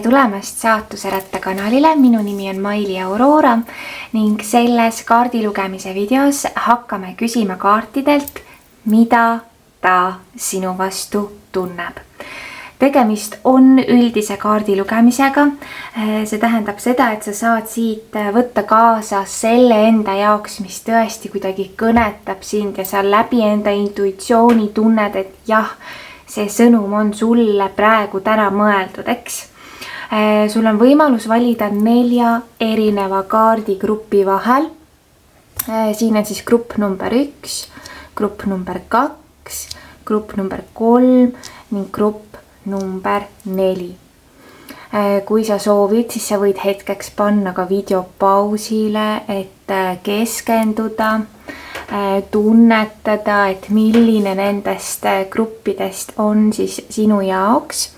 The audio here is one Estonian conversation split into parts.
Tere tulemast Saatuseratta kanalile, minu nimi on Maili Aurora ning selles kaardilugemise videos hakkame küsima kaartidelt, mida ta sinu vastu tunneb. Tegemist on üldise kaardilugemisega. See tähendab seda, et sa saad siit võtta kaasa selle enda jaoks, mis tõesti kuidagi kõnetab sind ja sa läbi enda intuitsiooni tunned, et jah, see sõnum on sulle praegu täna mõeldud, eks? Sul on võimalus valida 4 erineva kaardigrupi vahel. Siin on siis grupp number 1, grupp number 2, grupp number 3 ning grupp number 4. Kui sa soovid, siis sa võid hetkeks panna ka video pausile, et keskenduda, tunnetada, et milline nendest gruppidest on siis sinu jaoks.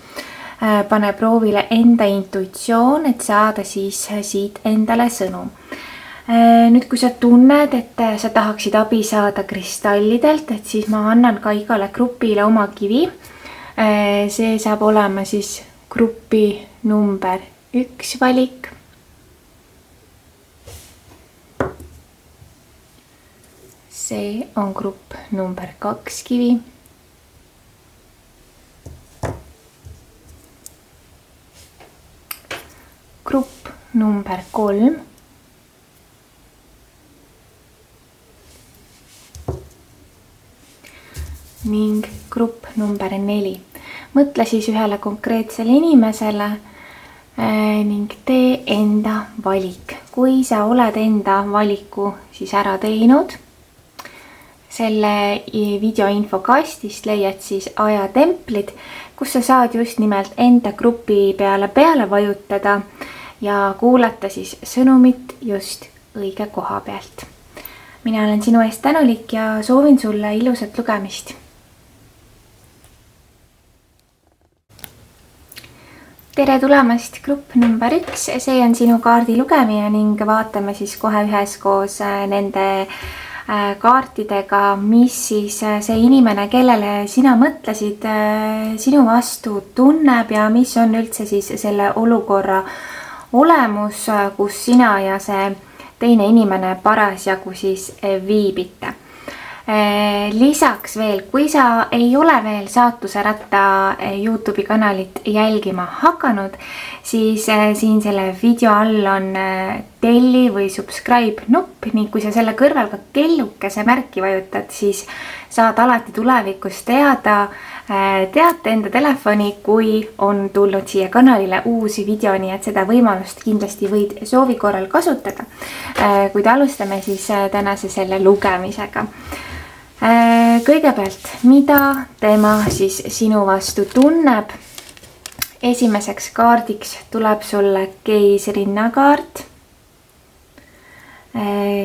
Pane proovile enda intuitsioon, et saada siis siit endale sõnum. Nüüd, kui sa tunned, et sa tahaksid abi saada kristallidelt, et siis ma annan ka igale grupile oma kivi. See saab olema siis grupi number 1 valik. See on grupp number 2 kivi. Grupp number 3. Ning grupp number 4. Mõtle siis ühele konkreetsele inimesele ning tee enda valik. Kui sa oled enda valiku siis ära teinud, selle video infokastist leiad siis ajatemplid, kus sa saad just nimelt enda grupi peale vajutada ja kuulata siis sõnumit just õige koha pealt. Mina olen sinu eest tänulik ja soovin sulle ilusat lugemist. Tere tulemast grupp number 1, see on sinu kaardi lugemine ning vaatame siis kohe üheskoos nende kaartidega, mis siis see inimene, kellele sina mõtlesid, sinu vastu tunneb ja mis on üldse siis selle olukorra olemus, kus sina ja see teine inimene parasjagu siis viibite. Lisaks veel, kui sa ei ole veel Saatuseratta YouTube'i kanalit jälgima hakanud, siis siin selle video all on telli või subscribe nupp ning kui sa selle kõrval ka kellukese märki vajutad, siis saad alati tulevikus teate enda telefoni, kui on tulnud siia kanalile uusi video, nii et seda võimalust kindlasti võid soovi korral kasutada. Kuid alustame siis tänase selle lugemisega. Kõigepealt, mida tema siis sinu vastu tunneb? Esimeseks kaardiks tuleb sulle keisrinnakaart.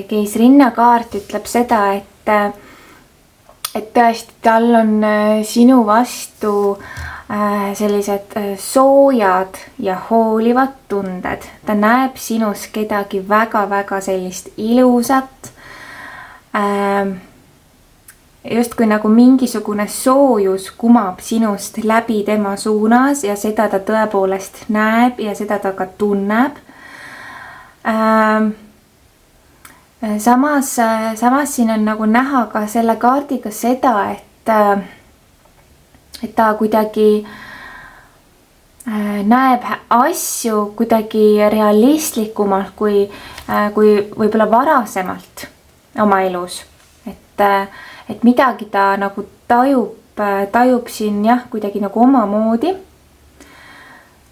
Keisrinnakaart ütleb seda, et tõesti tal on sinu vastu sellised soojad ja hoolivad tunded. Ta näeb sinus kedagi väga-väga sellist ilusat. Just kui nagu mingisugune soojus kumab sinust läbi tema suunas ja seda ta tõepoolest näeb ja seda ta ka tunneb. Samas siin on nagu näha ka selle kaardiga seda, et ta kuidagi näeb asju kuidagi realistlikumalt kui võib-olla varasemalt oma elus. Et midagi ta nagu tajub siin jah, kuidagi nagu omamoodi.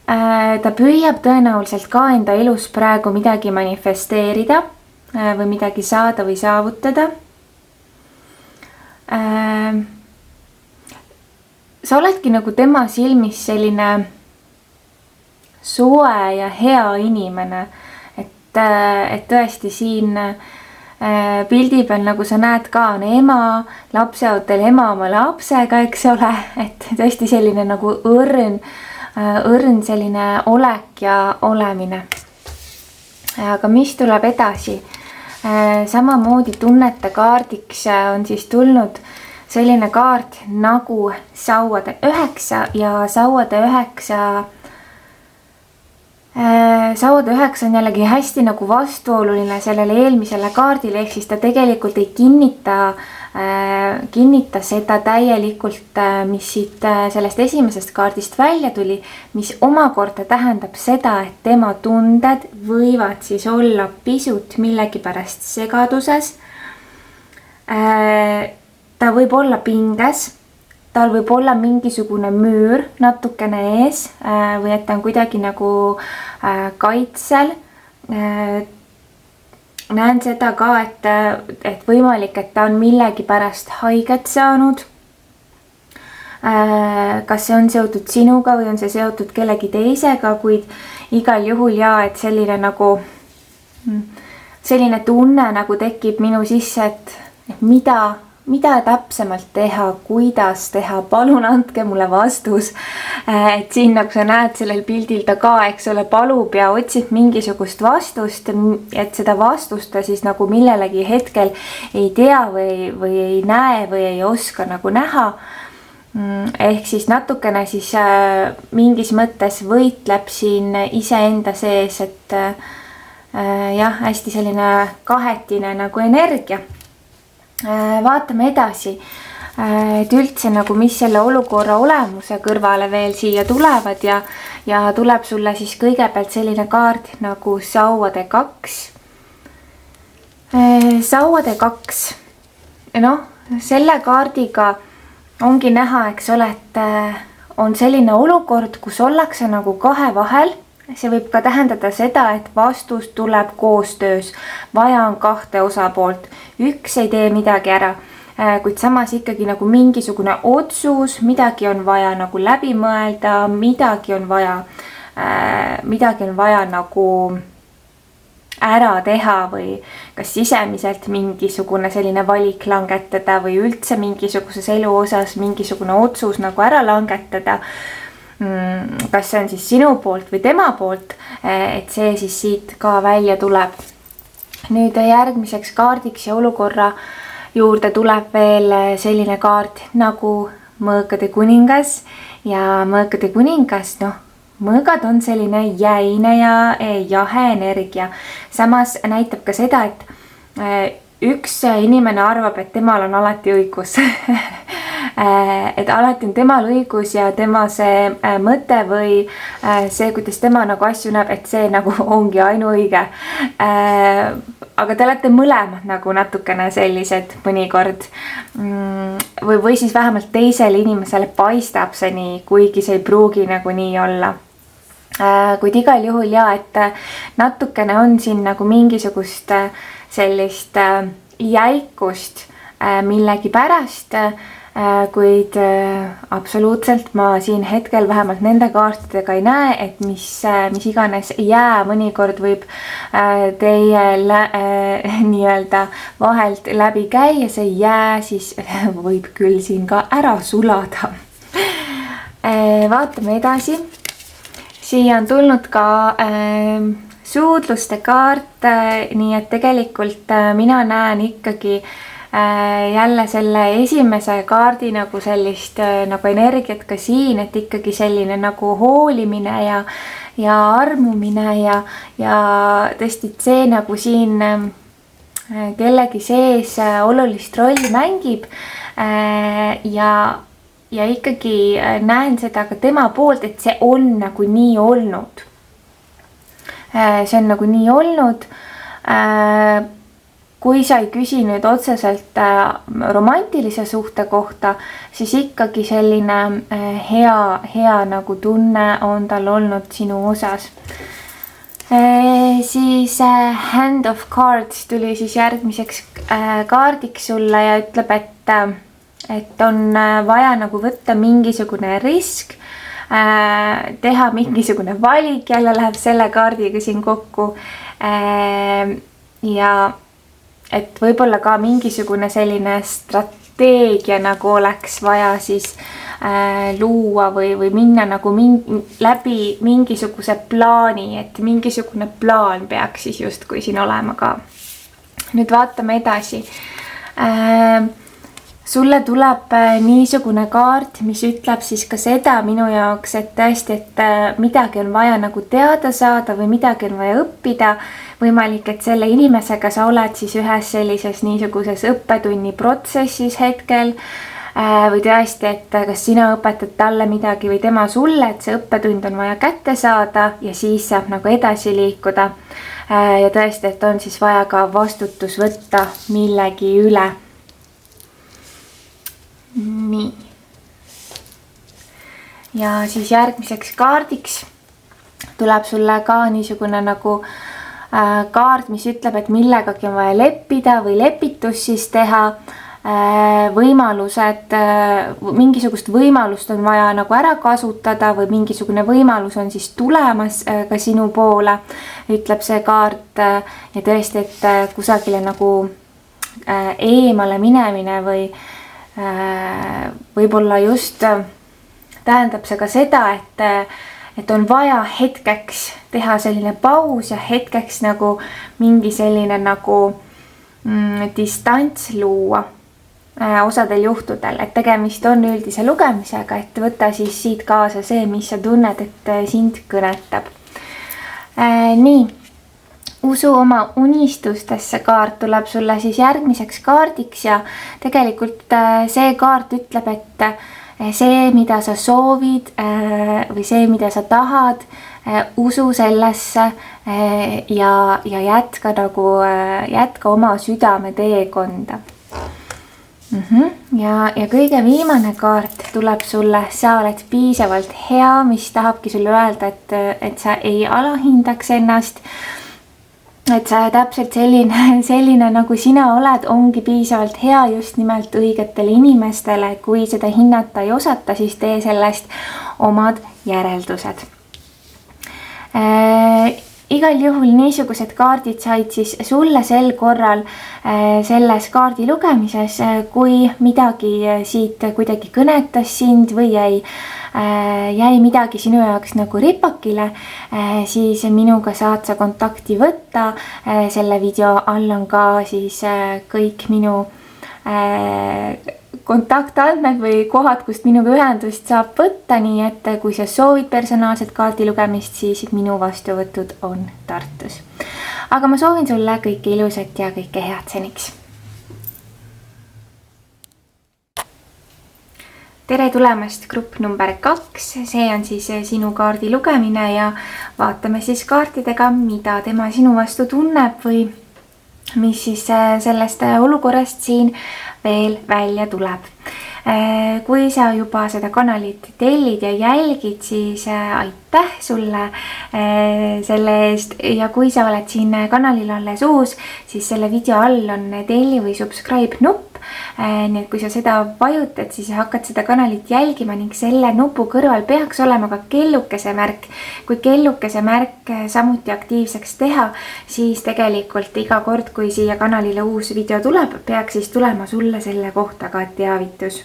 Ta püüab tõenäoliselt ka enda elus praegu midagi manifesteerida või midagi saada või saavutada. Sa oledki nagu tema silmis selline soe ja hea inimene, et tõesti siin pildi peal, nagu sa näed ka, on ema, lapseootel ema oma lapsega, eks ole, et tõesti selline nagu õrn selline olek ja olemine. Aga mis tuleb edasi? Samamoodi tunnete kaardiks on siis tulnud selline kaart nagu sauade 9 ja sauade 9 sauade 9 on jällegi hästi nagu vastuoluline sellele eelmisele kaardile, ehk siis ta tegelikult ei kinnita seda täielikult, mis siit sellest esimesest kaardist välja tuli, mis omakorda tähendab seda, et tema tunded võivad siis olla pisut millegipärast segaduses. Ta võib olla pinges, tal võib olla mingisugune müür natukene ees või et ta on kuidagi nagu kaitsel. Näen seda ka, et võimalik, et ta on millegipärast haiget saanud. Kas see on seotud sinuga või on see seotud kellegi teisega, kuid igal juhul et selline tunne nagu tekib minu sisse, et mida täpsemalt teha, kuidas teha, palun andke mulle vastus. Et siin nagu sa näed sellel pildil ta ka, eks ole, palub ja otsib mingisugust vastust, et seda vastust ta siis nagu millelegi hetkel ei tea või ei näe või ei oska nagu näha. Ehk siis natukene siis mingis mõttes võitleb siin iseenda sees, et hästi selline kahetine nagu energia. Vaatame edasi, et üldse nagu mis selle olukorra olemuse kõrvale veel siia tulevad ja tuleb sulle siis kõigepealt selline kaart nagu sauade 2. Sauade 2. Selle kaardiga ongi näha, eks ole, et on selline olukord, kus ollakse nagu kahe vahel. See võib ka tähendada seda, et vastus tuleb koostöös, vaja on kahte osapoolt. Üks ei tee midagi ära, kuid samas ikkagi nagu mingisugune otsus, midagi on vaja nagu läbi mõelda, midagi on vaja nagu ära teha või kas sisemiselt mingisugune selline valik langetada või üldse mingisuguses elu osas mingisugune otsus nagu ära langetada. Kas see on siis sinu poolt või tema poolt, et see siis siit ka välja tuleb. Nüüd järgmiseks kaardiks ja olukorra juurde tuleb veel selline kaart nagu mõõkade kuningas ja mõõkade kuningas, mõõgad on selline jäine ja jahe energia. Samas näitab ka seda, et üks inimene arvab, et temal on alati õigus. Et alati on temal õigus ja tema see mõte või see, kuidas tema nagu asju näeb, et see nagu ongi ainuõige. Aga te olete mõlemad nagu natukene sellised mõnikord või siis vähemalt teisele inimesele paistab see nii, kuigi see ei pruugi nagu nii olla. Kuid igal juhul et natukene on siin nagu mingisugust sellist jäikust millegi pärast, kuid absoluutselt ma siin hetkel vähemalt nende kaartidega ei näe, et mis iganes jää mõnikord võib teie nii-öelda vahelt läbi käia, see jää siis võib küll siin ka ära sulada. Vaatame edasi. Siia on tulnud ka suudluste kaart, nii et tegelikult mina näen ikkagi jälle selle esimese kaardi nagu sellist nagu energiat ka siin, et ikkagi selline nagu hoolimine ja armumine ja tõesti see nagu siin kellegi sees olulist rolli mängib ja ikkagi näen seda ka tema poolt, et see on nagu nii olnud. See on nagu nii olnud. Kui sa ei küsi nüüd otseselt romantilise suhte kohta, siis ikkagi selline hea nagu tunne on tal olnud sinu osas. Siis Hand of Cards tuli siis järgmiseks kaardiks sulle ja ütleb, et on vaja nagu võtta mingisugune risk, teha mingisugune valik, jälle läheb selle kaardiga siin kokku ja et võib-olla ka mingisugune selline strateegia nagu oleks vaja siis luua või minna nagu läbi mingisuguse plaani, et mingisugune plaan peaks siis justkui siin olema ka. Nüüd vaatame edasi. sulle tuleb niisugune kaart, mis ütleb siis ka seda minu jaoks, et tõesti, et midagi on vaja nagu teada saada või midagi on vaja õppida. Võimalik, et selle inimesega sa oled siis ühes sellises niisuguses õppetunni protsessis hetkel või tõesti, et kas sina õpetad talle midagi või tema sulle, et see õppetund on vaja kätte saada ja siis saab nagu edasi liikuda. Ja tõesti, et on siis vaja ka vastutus võtta millegi üle. Nii. Ja siis järgmiseks kaardiks tuleb sulle ka niisugune nagu kaart, mis ütleb, et millegagi on vaja leppida või lepitus siis teha. Võimalused, mingisugust võimalust on vaja nagu ära kasutada või mingisugune võimalus on siis tulemas ka sinu poole, ütleb see kaart. Ja tõesti, et kusagile nagu eemale minemine või võib-olla just tähendab see ka seda, et on vaja hetkeks teha selline paus ja hetkeks nagu mingi selline nagu distants luua osadel juhtudel, et tegemist on üldise lugemisega, et võta siis siit kaasa see, mis sa tunned, et sind kõnetab. Nii. Usu oma unistustesse kaart tuleb sulle siis järgmiseks kaardiks ja tegelikult see kaart ütleb, et see, mida sa soovid või see, mida sa tahad, usu sellesse ja jätka oma südame teekonda. Ja kõige viimane kaart tuleb sulle, sa oled piisavalt hea, mis tahabki sulle öelda, et sa ei alahindaks ennast. Et sa täpselt selline nagu sina oled, ongi piisavalt hea just nimelt õigetele inimestele. Kui seda hinnata ei osata, siis tee sellest omad järeldused. Igal juhul niisugused kaardid said siis sulle sel korral selles kaardi lugemises, kui midagi siit kuidagi kõnetas sind või jäi midagi sinu jaoks nagu ripakile, siis minuga saad sa kontakti võtta. Selle video all on ka siis kõik minu kontaktandmed või kohad, kust minuga ühendust saab võtta, nii et kui sa soovid personaalset kaardi lugemist, siis minu vastuvõtud on Tartus. Aga ma soovin sulle kõike ilusat ja kõike head seniks. Tere tulemast grupp number 2, see on siis sinu kaardi lugemine ja vaatame siis kaartidega, mida tema sinu vastu tunneb või mis siis sellest olukorrast siin veel välja tuleb. Kui sa juba seda kanalit tellid ja jälgid, siis aitäh sulle selle eest ja kui sa oled siin kanalil alles uus, siis selle video all on telli või subscribe nupp. Nii et kui sa seda vajutad, siis hakkad seda kanalit jälgima ning selle nupu kõrval peaks olema ka kellukese märk. Kui kellukese märk samuti aktiivseks teha, siis tegelikult iga kord, kui siia kanalile uus video tuleb, peaks siis tulema sulle selle kohta ka teavitus.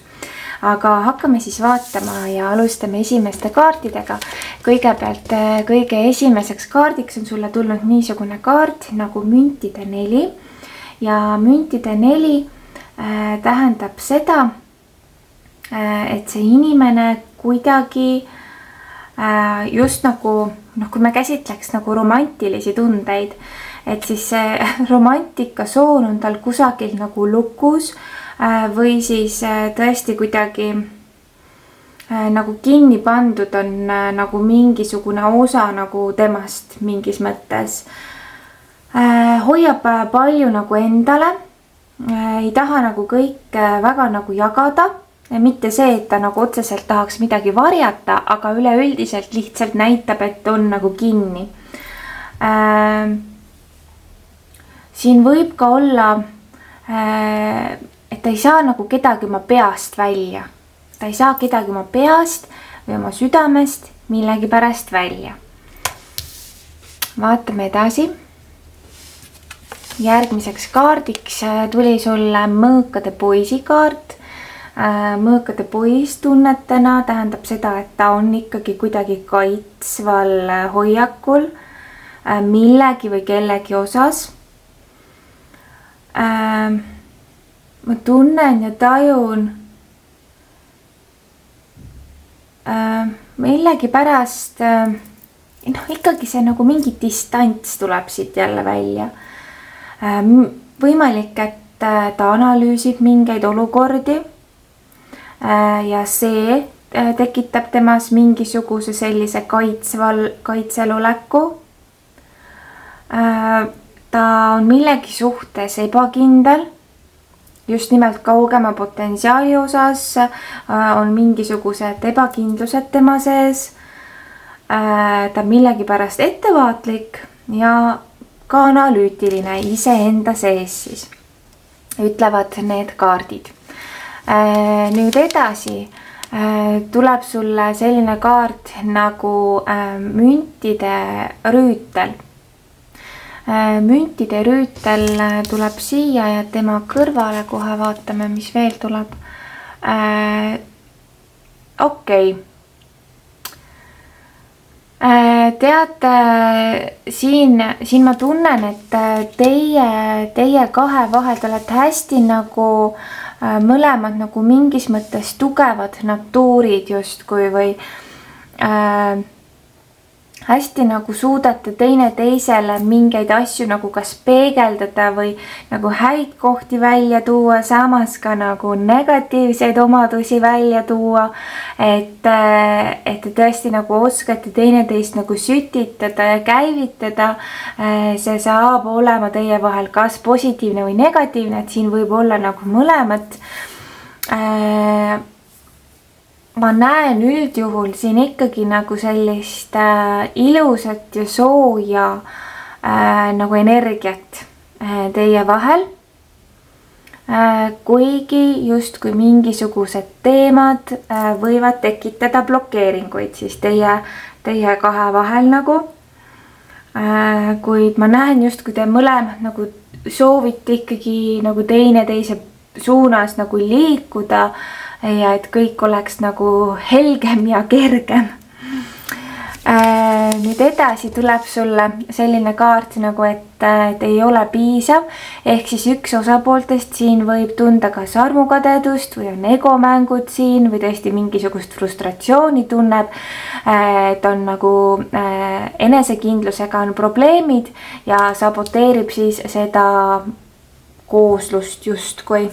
Aga hakkame siis vaatama ja alustame esimeste kaartidega. Kõigepealt kõige esimeseks kaardiks on sulle tulnud niisugune kaart nagu müntide 4 ja müntide 4 tähendab seda, et see inimene kuidagi just nagu, kui me käsitleks nagu romantilisi tundeid, et siis see romantikasoon on tal kusagil nagu lukus või siis tõesti kuidagi nagu kinni pandud on nagu mingisugune osa nagu temast mingis mõttes. Hoiab palju nagu endale, ei taha nagu kõik väga nagu jagada, mitte see, et ta nagu otseselt tahaks midagi varjata, aga üleüldiselt lihtsalt näitab, et on nagu kinni. Siin võib ka olla, et ta ei saa nagu kedagi oma peast välja. Ta ei saa kedagi oma peast või oma südamest millegi pärast välja. Vaatame edasi. Järgmiseks kaardiks tuli sulle mõõkade poisi kaart. Mõõkade pois tunnetena tähendab seda, et ta on ikkagi kuidagi kaitsval hoiakul millegi või kellegi osas. ma tunnen ja tajun millegipärast ikkagi see nagu mingi distants tuleb siit jälle välja. Võimalik, et ta analüüsib mingeid olukordi ja see tekitab temas mingisuguse sellise kaitsel oleku. Ta on millegi suhtes ebakindel, just nimelt kaugema potentsiaali osas on mingisugused ebakindlused tema sees. Ta on millegipärast ettevaatlik ja ka analüütiline iseenda sees siis, ütlevad need kaardid. Nüüd edasi tuleb sulle selline kaart nagu müntide rüütel. Müntide rüütel tuleb siia ja tema kõrvale kohe vaatame, mis veel tuleb. Okei. Teate, siin ma tunnen, et teie kahe vahel te olete hästi nagu mõlemad nagu mingis mõttes tugevad natuurid justkui või hästi nagu suudate teineteisele mingeid asju nagu kas peegeldada või nagu häid kohti välja tuua, samas ka nagu negatiivseid omadusi välja tuua, et te tõesti nagu oskate teineteist nagu sütitada ja käivitada. See saab olema teie vahel kas positiivne või negatiivne, et siin võib olla nagu mõlemat. Ma näen üldjuhul siin ikkagi nagu sellist ilusat ja sooja nagu energiat teie vahel. Kuigi justkui mingisugused teemad võivad tekitada blokeeringuid siis teie kahe vahel nagu. Kuid ma näen justkui te mõlemad nagu soovite ikkagi nagu teineteise suunas nagu liikuda ja et kõik oleks nagu helgem ja kergem. Nüüd edasi tuleb sulle selline kaart nagu, et ei ole piisav, ehk siis üks osapooltest siin võib tunda kas armukadedust või on egomängud siin või tõesti mingisugust frustratsiooni tunneb, et on nagu enesekindlusega on probleemid ja saboteerib siis seda kooslust justkui.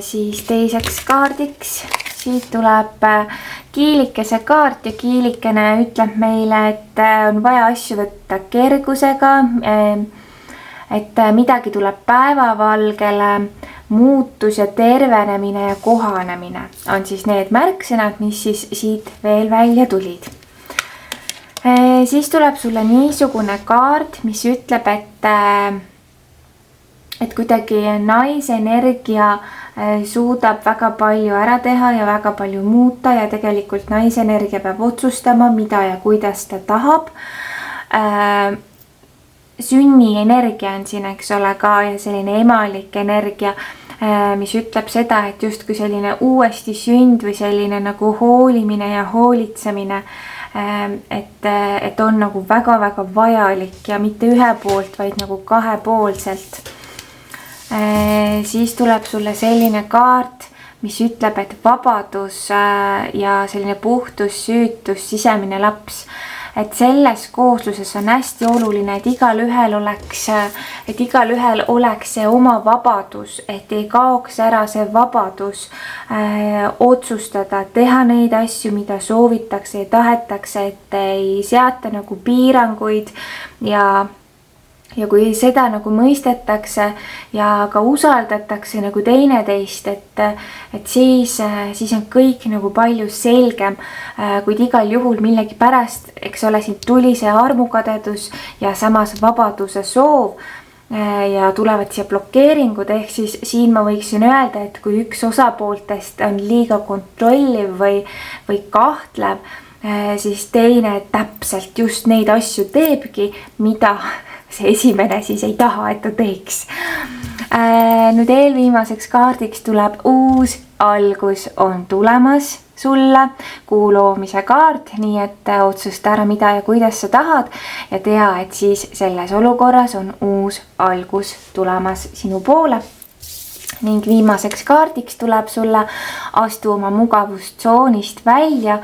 Siis teiseks kaardiks siit tuleb kiilikese kaart ja kiilikene ütleb meile, et on vaja asju võtta kergusega, et midagi tuleb päevavalgele, muutus ja tervenemine ja kohanemine on siis need märksõnad, mis siis siit veel välja tulid. Siis tuleb sulle niisugune kaart, mis ütleb, et kuidagi naisenergia suudab väga palju ära teha ja väga palju muuta ja tegelikult naisenergia peab otsustama, mida ja kuidas ta tahab. Sünnienergia on siin, eks ole, ka ja selline emalik energia, mis ütleb seda, et justkui selline uuesti sünd või selline nagu hoolimine ja hoolitsemine, et on nagu väga-väga vajalik ja mitte ühe poolt, vaid nagu kahepoolselt. Siis tuleb sulle selline kaart, mis ütleb, et vabadus ja selline puhtus, süütus, sisemine laps. Et selles koosluses on hästi oluline, et igal ühel oleks see oma vabadus, et ei kaoks ära see vabadus otsustada, teha neid asju, mida soovitakse ja tahetakse, et ei seata nagu piiranguid ja kui seda nagu mõistetakse ja ka usaldatakse nagu teineteist, et siis on kõik nagu palju selgem, kuid igal juhul millegi pärast, eks ole, siin tuli see armukadedus ja samas vabaduse soov ja tulevad siia blokeeringud, ehk siis siin ma võiksin öelda, et kui üks osapooltest on liiga kontrolliv või kahtlev, siis teine täpselt just neid asju teebki, mida see esimene siis ei taha, et ta teeks. Nüüd eelviimaseks kaardiks tuleb uus algus on tulemas sulle kuu loomise kaart, nii et otsusta ära, mida ja kuidas sa tahad ja tea, et siis selles olukorras on uus algus tulemas sinu poole. Ning viimaseks kaardiks tuleb sulle astu oma mugavustsoonist välja,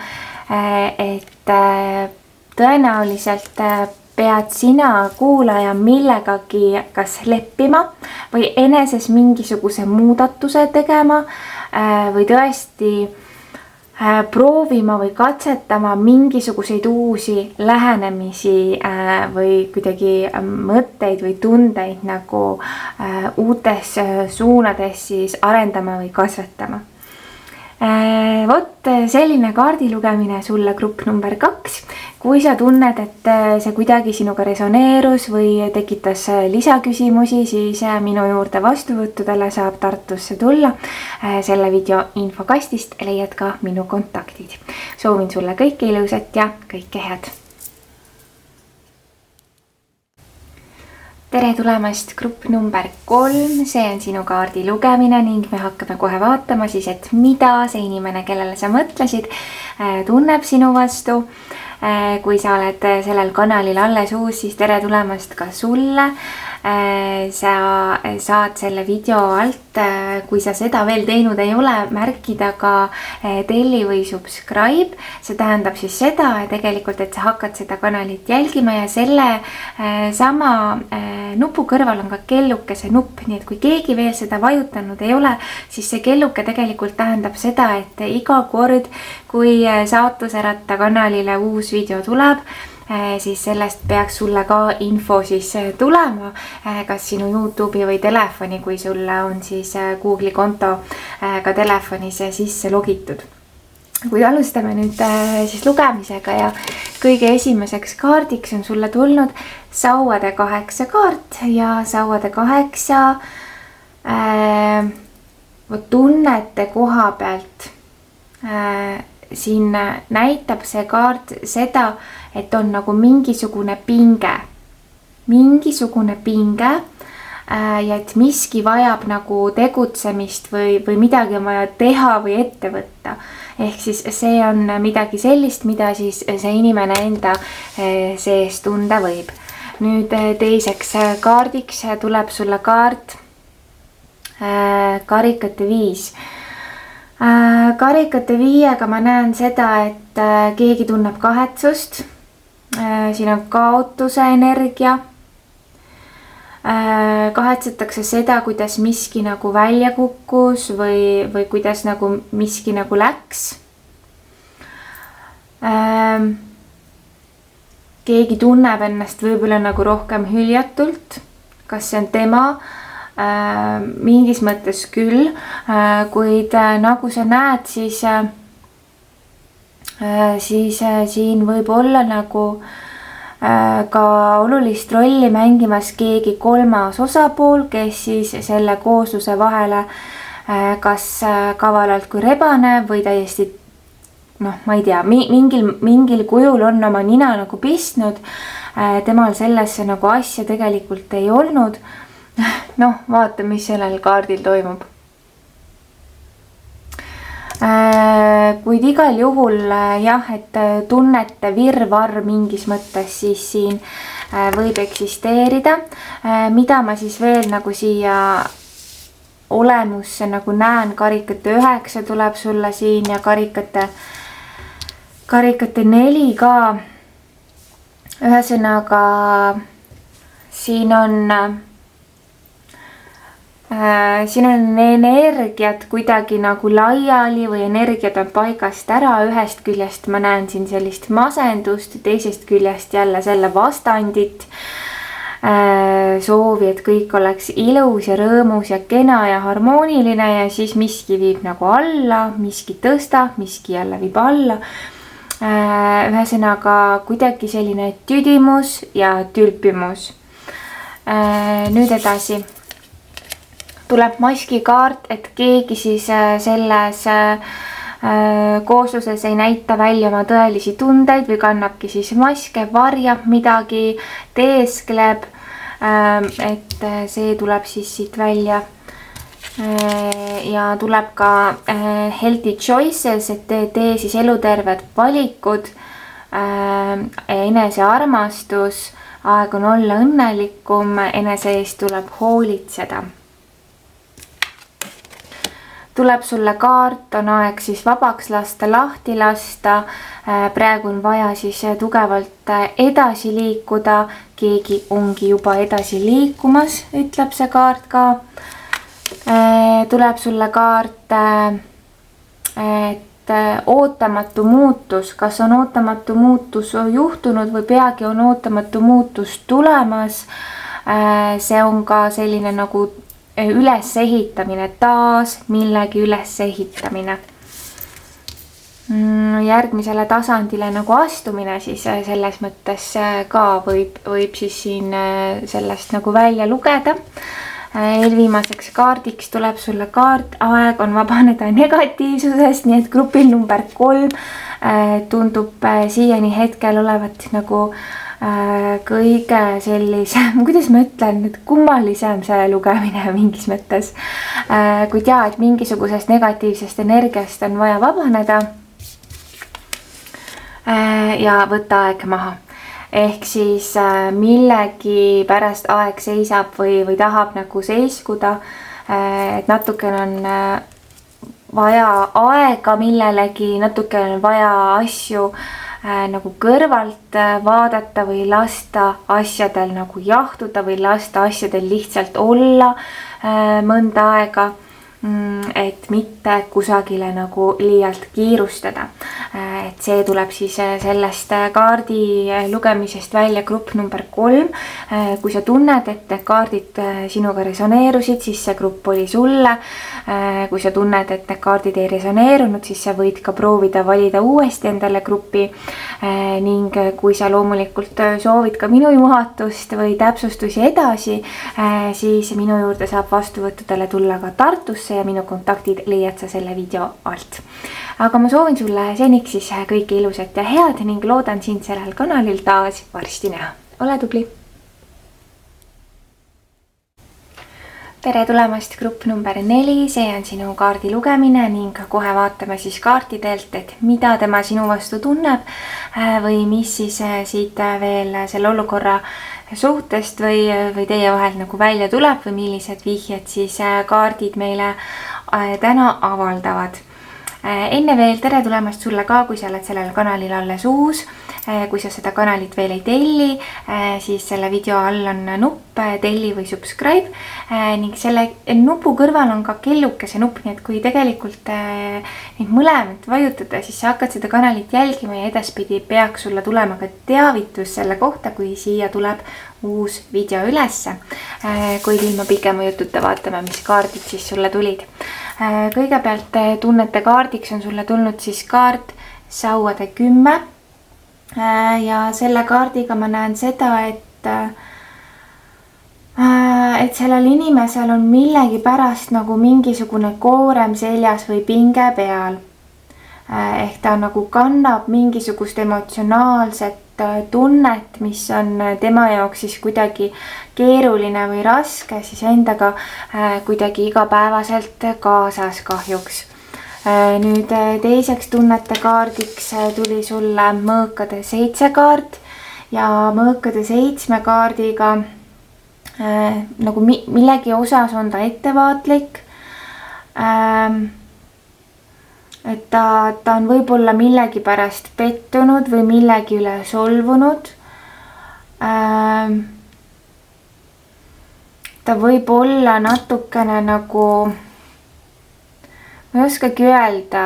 et tõenäoliselt pead sina kuulaja millegagi kas leppima või eneses mingisuguse muudatuse tegema või tõesti proovima või katsetama mingisuguseid uusi lähenemisi või kuidagi mõtteid või tundeid nagu uutes suunades siis arendama või kasvatama. Vot selline kaardi lugemine sulle grupp number 2. Kui sa tunned, et see kuidagi sinuga resoneerus või tekitas lisaküsimusi, siis minu juurde vastuvõttudele saab Tartusse tulla. Selle video infokastist leiad ka minu kontaktid. Soovin sulle kõike ilusat ja kõike head. Tere tulemast grupp number 3, see on sinu kaardi lugemine ning me hakkame kohe vaatama siis, et mida see inimene, kellele sa mõtlesid, tunneb sinu vastu. Kui sa oled sellel kanalil alles uus, siis tere tulemast ka sulle. Sa saad selle video alt, kui sa seda veel teinud ei ole, märkida ka telli või subscribe. See tähendab siis seda, tegelikult, et sa hakkad seda kanalit jälgima ja selle sama nupu kõrval on ka kellukese nupp, nii et kui keegi veel seda vajutanud ei ole, siis see kelluke tegelikult tähendab seda, et iga kord, kui Saatuserätta kanalile uus video tuleb, siis sellest peaks sulle ka info siis tulema, kas sinu YouTube'i või telefoni, kui sulle on siis Google'i konto ka telefonis sisse logitud. Kuid alustame nüüd siis lugemisega ja kõige esimeseks kaardiks on sulle tulnud sauade 8 kaart ja sauade 8 tunnete koha pealt. Siin näitab see kaart seda, et on nagu mingisugune pinge ja et miski vajab nagu tegutsemist või midagi on vaja teha või ette võtta. Ehk siis see on midagi sellist, mida siis see inimene enda sees tunda võib. Nüüd teiseks kaardiks tuleb sulle kaart karikate 5. Karikate 5-ga ma näen seda, et keegi tunneb kahetsust. Siin on kaotuse energia. Kahetsetakse seda, kuidas miski nagu välja kukkus või kuidas nagu miski nagu läks. Keegi tunneb ennast võib-olla nagu rohkem hüljatult. Kas see on tema? Mingis mõttes küll, kuid nagu sa näed, siis siin võib olla nagu ka olulist rolli mängimas keegi kolmas osapool, kes siis selle koosluse vahele kas kavalalt kui rebane või täiesti ma ei tea, mingil kujul on oma nina nagu pistnud. Temal sellesse nagu asja tegelikult ei olnud. Vaata, mis sellel kaardil toimub. Kuid igal juhul jah, et tunnete virvarr mingis mõttes siis siin võib eksisteerida. Mida ma siis veel nagu siia olemusse nagu näen, karikate 9 tuleb sulle siin ja karikate 4 ka. Ühesõnaga siin on energiat kuidagi nagu laiali või energiat on paigast ära. Ühest küljest ma näen siin sellist masendust, teisest küljest jälle selle vastandit. Soovi, et kõik oleks ilus ja rõõmus ja kena ja harmooniline ja siis miski viib nagu alla, miski tõsta, miski jälle viib alla. Ühesõnaga kuidagi selline tüdimus ja tülpimus. Nüüd edasi. Tuleb maski kaart, et keegi siis selles koosluses ei näita välja oma tõelisi tundeid või kannabki siis maske, varjab midagi, teeskleb, et see tuleb siis siit välja. ja tuleb ka healthy choices, et tee siis eluterved valikud, enesearmastus, aeg on olla õnnelikum, enese eest tuleb hoolitseda. Tuleb sulle kaart, on aeg siis vabaks lasta, lahti lasta, praegu on vaja siis tugevalt edasi liikuda, keegi ongi juba edasi liikumas, ütleb see kaart ka. Tuleb sulle kaart, et ootamatu muutus, kas on ootamatu muutus juhtunud või peagi on ootamatu muutus tulemas. See on ka selline nagu ülesehitamine, taas millegi ülesehitamine. Järgmisele tasandile nagu astumine siis selles mõttes ka võib siis siin sellest nagu välja lugeda. Eelviimaseks kaardiks tuleb sulle kaart, aeg on vabaneda negatiivsusest, nii et grupil number 3 tundub siiani hetkel olevat nagu kõige sellisem, kuidas ma ütlen, kummalisem see lugemine mingis mõttes. Kuid jaa, et mingisugusest negatiivsest energiast on vaja vabaneda ja võtta aeg maha. Ehk siis millegi pärast aeg seisab või tahab nagu seiskuda, et natukene on vaja aega millelegi, natukene on vaja asju nagu kõrvalt vaadata või lasta asjadel nagu jahtuda või lasta asjadel lihtsalt olla mõnda aega, et mitte kusagile nagu liialt kiirustada. Et see tuleb siis sellest kaardi lugemisest välja grupp number 3. Kui sa tunned, et kaardid sinuga resoneerusid, siis see grupp oli sulle. Kui sa tunned, et kaardid ei resoneerunud, siis sa võid ka proovida valida uuesti endale gruppi. Ning kui sa loomulikult soovid ka minu juhatust või täpsustusi edasi, siis minu juurde saab vastuvõttudele tulla ka Tartusse ja minu kontaktid leiad sa selle video alt. Aga ma soovin sulle seniks siis kõike ilusat ja head ning loodan sind sellel kanalil taas varsti näha. Ole tubli! Tere tulemast grupp number 4, see on sinu kaardi lugemine ning kohe vaatame siis kaartidelt, et mida tema sinu vastu tunneb või mis siis siit veel selle olukorra suhtest või teie vahel nagu välja tuleb või millised vihjed siis kaardid meile täna avaldavad. Enne veel tere tulemast sulle ka, kui sa oled sellel kanalil alles uus. Kui sa seda kanalit veel ei telli, siis selle video all on nupp telli või subscribe ning selle nupu kõrval on ka kellukese nupp, nii et kui tegelikult neid mõlemat vajutada, siis sa hakkad seda kanalit jälgima ja edaspidi peaks sulle tulema ka teavitus selle kohta, kui siia tuleb uus video ülesse. Kuid ilma pikema jututa vaatame, mis kaardid siis sulle tulid. Kõigepealt tunnete kaardiks on sulle tulnud siis kaart sauade 10 ja selle kaardiga ma näen seda, et sellel inimesel on millegi pärast nagu mingisugune koorem seljas või pinge peal. Ehk ta nagu kannab mingisugust emotsionaalset tunnet, mis on tema jaoks siis kuidagi keeruline või raske, siis endaga kuidagi igapäevaselt kaasas kahjuks. Nüüd teiseks tunnete kaardiks tuli sulle mõõkade 7 kaart ja mõõkade 7 kaardiga nagu millegi osas on ta ettevaatlik. Et ta on võib-olla millegi pärast pettunud või millegi üle solvunud. Ta võib olla natukene nagu, ma ei oskagi öelda,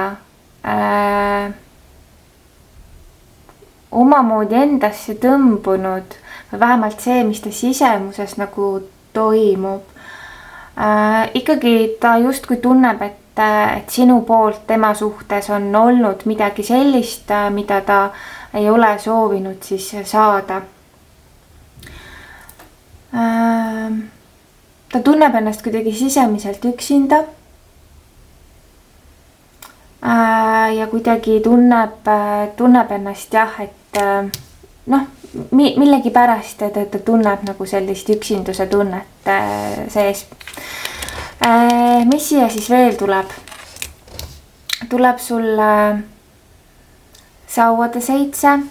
omamoodi endasse tõmbunud või vähemalt see, mis ta sisemuses nagu toimub. Ikkagi ta justkui tunneb, et sinu poolt tema suhtes on olnud midagi sellist, mida ta ei ole soovinud siis saada. Ta tunneb ennast kuidagi sisemiselt üksinda ja kuidagi tunneb ennast jah, et millegi pärast ta tunneb nagu sellist üksinduse tunnet sees. Mis siia siis veel tuleb? Tuleb sulle sauade 7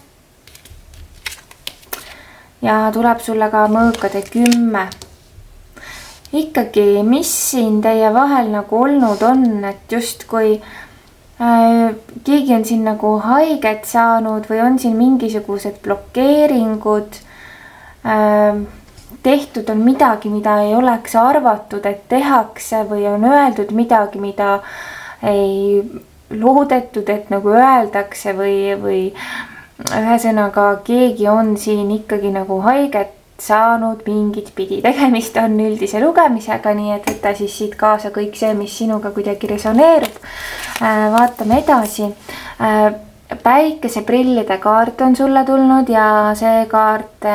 ja tuleb sulle ka mõõkade 10. Ikkagi, mis siin teie vahel nagu olnud on, et justkui keegi on siin nagu haiget saanud või on siin mingisugused blokeeringud, tehtud on midagi, mida ei oleks arvatud, et tehakse või on öeldud midagi, mida ei loodetud, et nagu öeldakse või ühesõnaga keegi on siin ikkagi nagu haiget saanud mingit pidi. Tegemist on üldise lugemisega, nii et võta siis siit kaasa kõik see, mis sinuga kuidagi resoneerub. Vaatame edasi. Päikeseprillide kaart on sulle tulnud ja see kaart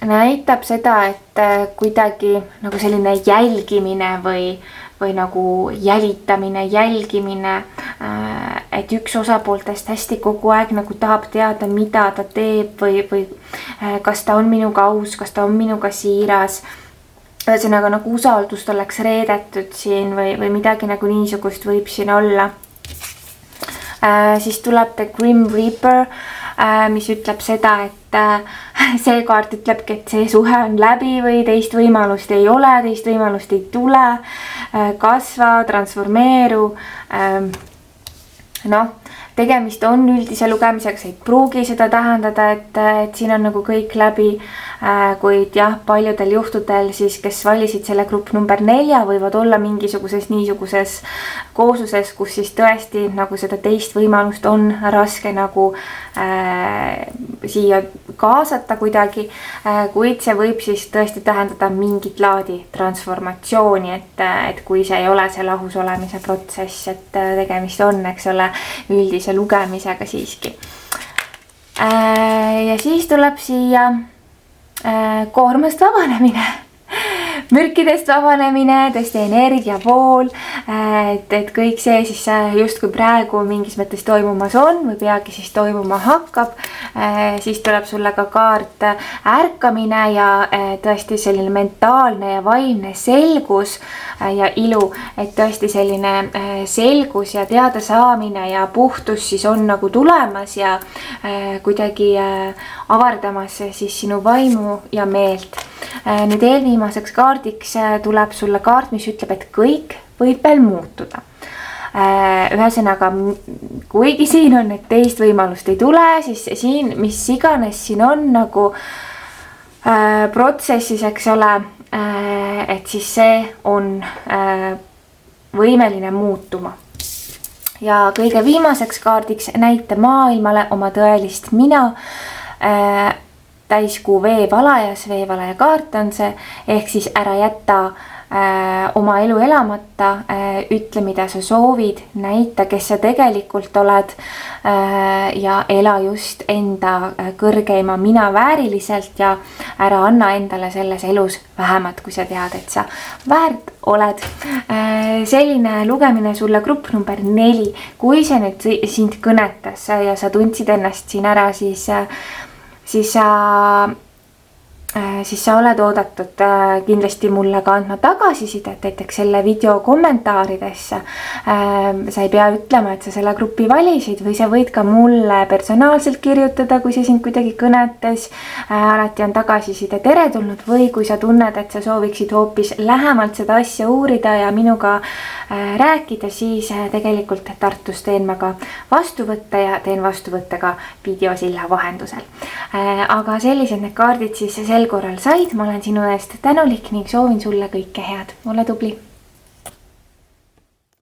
näitab seda, et kuidagi nagu selline jälgimine või nagu jälitamine, jälgimine, et üks osapooltest hästi kogu aeg nagu tahab teada, mida ta teeb või kas ta on minuga aus, kas ta on minuga siiras. Ühesõnaga nagu usaldust oleks reedetud siin või midagi nagu niisugust võib siin olla. Siis tuleb The Grim Reaper, mis ütleb seda, et see kaart ütlebki, et see suhe on läbi või teist võimalust ei ole, teist võimalust ei tule, kasva, transformeeru. Tegemist on üldise lugemisega, see ei pruugi seda tähendada, et siin on nagu kõik läbi, kuid jah, paljudel juhtudel siis, kes valisid selle grupp number 4, võivad olla mingisuguses niisuguses koosluses, kus siis tõesti nagu seda teist võimalust on raske nagu siia kaasata kuidagi, kuid see võib siis tõesti tähendada mingit laadi transformatsiooni, et kui see ei ole see lahus olemise protsess, et tegemist on, eks ole, üldise lugemisega siiski. Ja siis tuleb siia koormast vabanemine, mürkidest vabanemine, tõesti energiavool, et kõik see siis justkui praegu mingis mõttes toimumas on või peagi siis toimuma hakkab. Siis tuleb sulle ka kaart ärkamine ja tõesti selline mentaalne ja vaimne selgus ja ilu, et tõesti selline selgus ja teadasaamine ja puhtus siis on nagu tulemas ja kuidagi avardamas siis sinu vaimu ja meelt. Nüüd eelviimaseks kaardiks tuleb sulle kaart, mis ütleb, et kõik võib veel muutuda. Ühesõnaga, kuigi siin on, et teist võimalust ei tule, siis siin, mis iganes siin on nagu protsessis, eks ole, et siis see on võimeline muutuma. Ja kõige viimaseks kaardiks näita maailmale oma tõelist mina. Täiskuu veevalajas, veevalaja kaart on see, ehk siis ära jätta oma elu elamata, ütle, mida sa soovid, näita, kes sa tegelikult oled ja ela just enda kõrgeima mina vääriliselt ja ära anna endale selles elus vähemat, kui sa tead, et sa väärt oled. Selline lugemine sulle grupp number 4, kui see nüüd sind kõnetas ja sa tundsid ennast siin ära, siis sa oled oodatud kindlasti mulle ka andma tagasisidet, näiteks selle video kommentaaridesse. Sa ei pea ütlema, et sa selle grupi valisid või sa võid ka mulle personaalselt kirjutada, kui see sind kuidagi kõnetas. Alati on tagasiside teretulnud või kui sa tunned, et sa sooviksid hoopis lähemalt seda asja uurida ja minuga rääkida, siis tegelikult Tartus teen ma ka vastuvõtte ja teen vastuvõtte ka videosilla vahendusel. Aga sellised need kaardid siis sel korral said, ma olen sinu eest tänulik ning soovin sulle kõike head. Ole tubli!